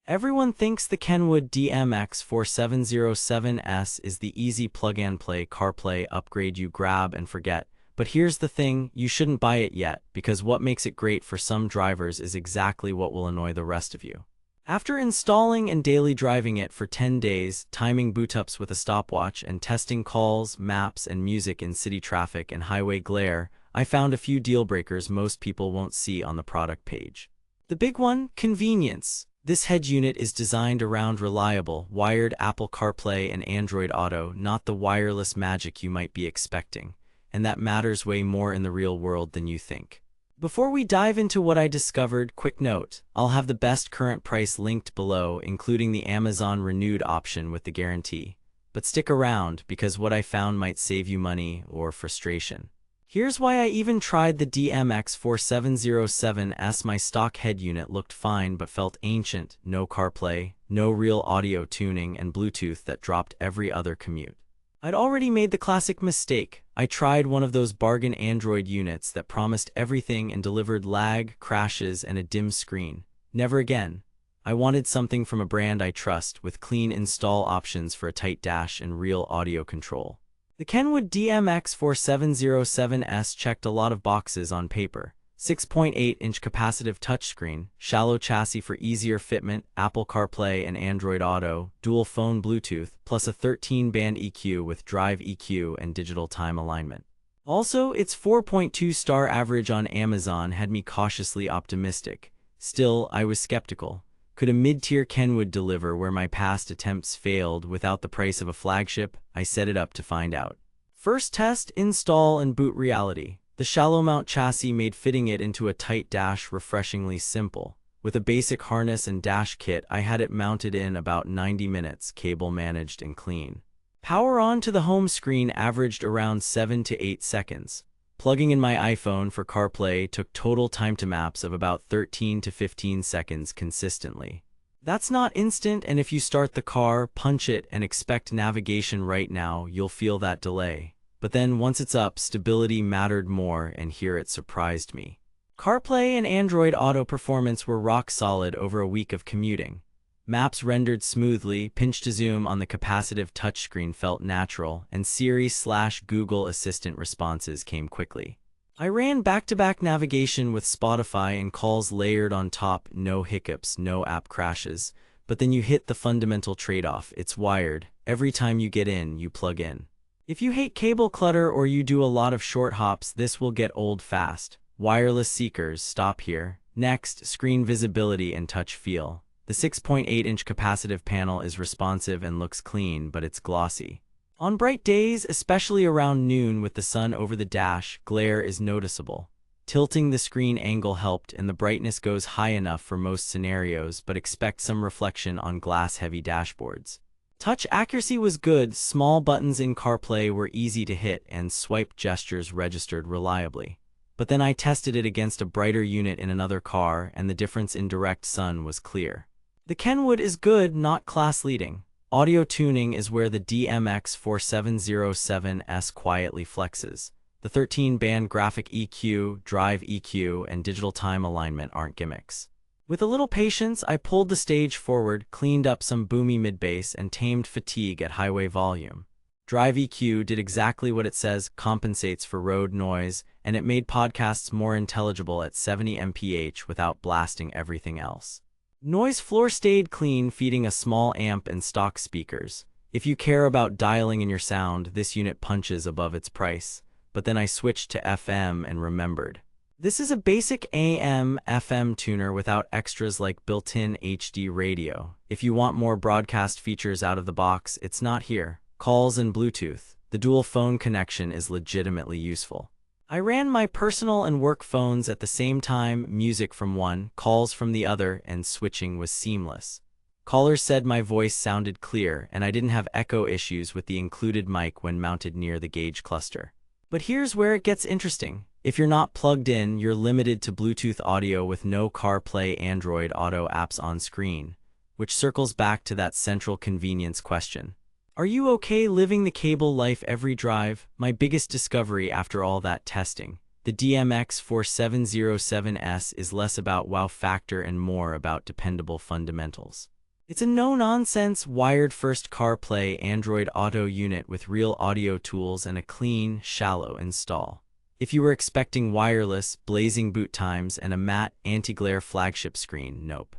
Everyone thinks the Kenwood DMX4707S is the easy plug-and-play CarPlay upgrade you grab and forget. But here's the thing, you shouldn't buy it yet, because what makes it great for some drivers is exactly what will annoy the rest of you. After installing and daily driving it for 10 days, timing boot-ups with a stopwatch, and testing calls, maps, and music in city traffic and highway glare, I found a few deal breakers most people won't see on the product page. The big one, convenience. This head unit is designed around reliable, wired Apple CarPlay and Android Auto, not the wireless magic you might be expecting, and that matters way more in the real world than you think. Before we dive into what I discovered, quick note, I'll have the best current price linked below, including the Amazon Renewed option with the guarantee. But stick around, because what I found might save you money or frustration. Here's why I even tried the DMX4707S. My stock head unit looked fine but felt ancient, no CarPlay, no real audio tuning, and Bluetooth that dropped every other commute. I'd already made the classic mistake. I tried one of those bargain Android units that promised everything and delivered lag, crashes, and a dim screen. Never again. I wanted something from a brand I trust, with clean install options for a tight dash and real audio control. The Kenwood DMX4707S checked a lot of boxes on paper. 6.8-inch capacitive touchscreen, shallow chassis for easier fitment, Apple CarPlay and Android Auto, dual phone Bluetooth, plus a 13-band EQ with Drive EQ and digital time alignment. Also, its 4.2-star average on Amazon had me cautiously optimistic. Still, I was skeptical. Could a mid-tier Kenwood deliver where my past attempts failed without the price of a flagship? I set it up to find out. First test, install, and boot reality. The shallow mount chassis made fitting it into a tight dash refreshingly simple. With a basic harness and dash kit, I had it mounted in about 90 minutes, cable managed and clean. Power on to the home screen averaged around 7 to 8 seconds. Plugging in my iPhone for CarPlay took total time to maps of about 13 to 15 seconds consistently. That's not instant, and if you start the car, punch it, and expect navigation right now, you'll feel that delay. But then once it's up, stability mattered more, and here it surprised me. CarPlay and Android Auto performance were rock solid over a week of commuting. Maps rendered smoothly, pinch to zoom on the capacitive touchscreen felt natural, and Siri/Google Assistant responses came quickly. I ran back-to-back navigation with Spotify and calls layered on top, no hiccups, no app crashes. But then you hit the fundamental trade-off, it's wired. Every time you get in, you plug in. If you hate cable clutter or you do a lot of short hops, this will get old fast. Wireless seekers, stop here. Next, screen visibility and touch feel. The 6.8-inch capacitive panel is responsive and looks clean, but it's glossy. On bright days, especially around noon with the sun over the dash, glare is noticeable. Tilting the screen angle helped, and the brightness goes high enough for most scenarios, but expect some reflection on glass-heavy dashboards. Touch accuracy was good, small buttons in CarPlay were easy to hit, and swipe gestures registered reliably. But then I tested it against a brighter unit in another car, and the difference in direct sun was clear. The Kenwood is good, not class-leading. Audio tuning is where the DMX4707S quietly flexes. The 13-band graphic EQ, Drive EQ, and digital time alignment aren't gimmicks. With a little patience, I pulled the stage forward, cleaned up some boomy mid-bass, and tamed fatigue at highway volume. Drive EQ did exactly what it says, compensates for road noise, and it made podcasts more intelligible at 70 mph without blasting everything else. Noise floor stayed clean, feeding a small amp and stock speakers. If you care about dialing in your sound, this unit punches above its price. But then I switched to FM and remembered. This is a basic AM/FM tuner without extras like built-in HD radio. If you want more broadcast features out of the box, it's not here. Calls and Bluetooth. The dual phone connection is legitimately useful. I ran my personal and work phones at the same time, music from one, calls from the other, and switching was seamless. Callers said my voice sounded clear, and I didn't have echo issues with the included mic when mounted near the gauge cluster. But here's where it gets interesting. If you're not plugged in, you're limited to Bluetooth audio with no CarPlay Android Auto apps on screen, which circles back to that central convenience question. Are you okay living the cable life every drive? My biggest discovery after all that testing. The DMX4707S is less about wow factor and more about dependable fundamentals. It's a no-nonsense, wired-first CarPlay Android Auto unit with real audio tools and a clean, shallow install. If you were expecting wireless, blazing boot times, and a matte, anti-glare flagship screen, nope.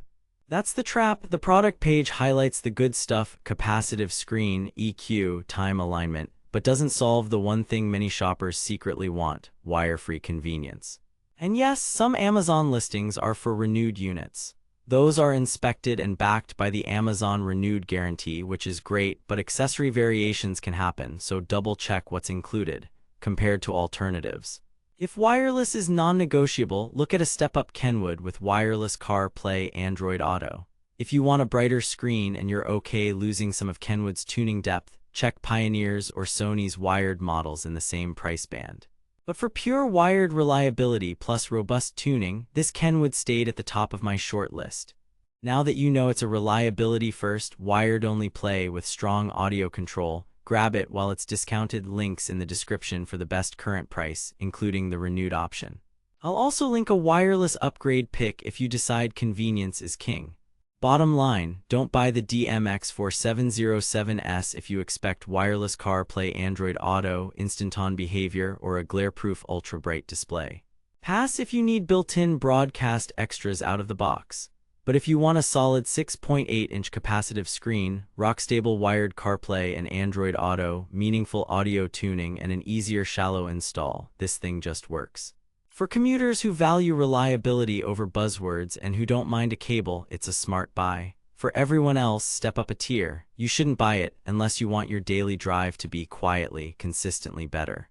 That's the trap. The product page highlights the good stuff: capacitive screen, EQ, time alignment, but doesn't solve the one thing many shoppers secretly want: wire-free convenience. And yes, some Amazon listings are for renewed units. Those are inspected and backed by the Amazon Renewed Guarantee, which is great, but accessory variations can happen, so double-check what's included, compared to alternatives. If wireless is non-negotiable, look at a step-up Kenwood with wireless CarPlay Android Auto. If you want a brighter screen and you're okay losing some of Kenwood's tuning depth, check Pioneer's or Sony's wired models in the same price band. But for pure wired reliability plus robust tuning, this Kenwood stayed at the top of my short list. Now that you know it's a reliability-first, wired-only play with strong audio control, grab it while it's discounted. Links in the description for the best current price, including the renewed option. I'll also link a wireless upgrade pick if you decide convenience is king. Bottom line, don't buy the DMX4707S if you expect wireless CarPlay Android Auto, instant-on behavior, or a glare-proof ultra-bright display. Pass if you need built-in broadcast extras out of the box. But if you want a solid 6.8-inch capacitive screen, rock-stable wired CarPlay and Android Auto, meaningful audio tuning, and an easier shallow install, this thing just works. For commuters who value reliability over buzzwords and who don't mind a cable, it's a smart buy. For everyone else, step up a tier. You shouldn't buy it unless you want your daily drive to be quietly, consistently better.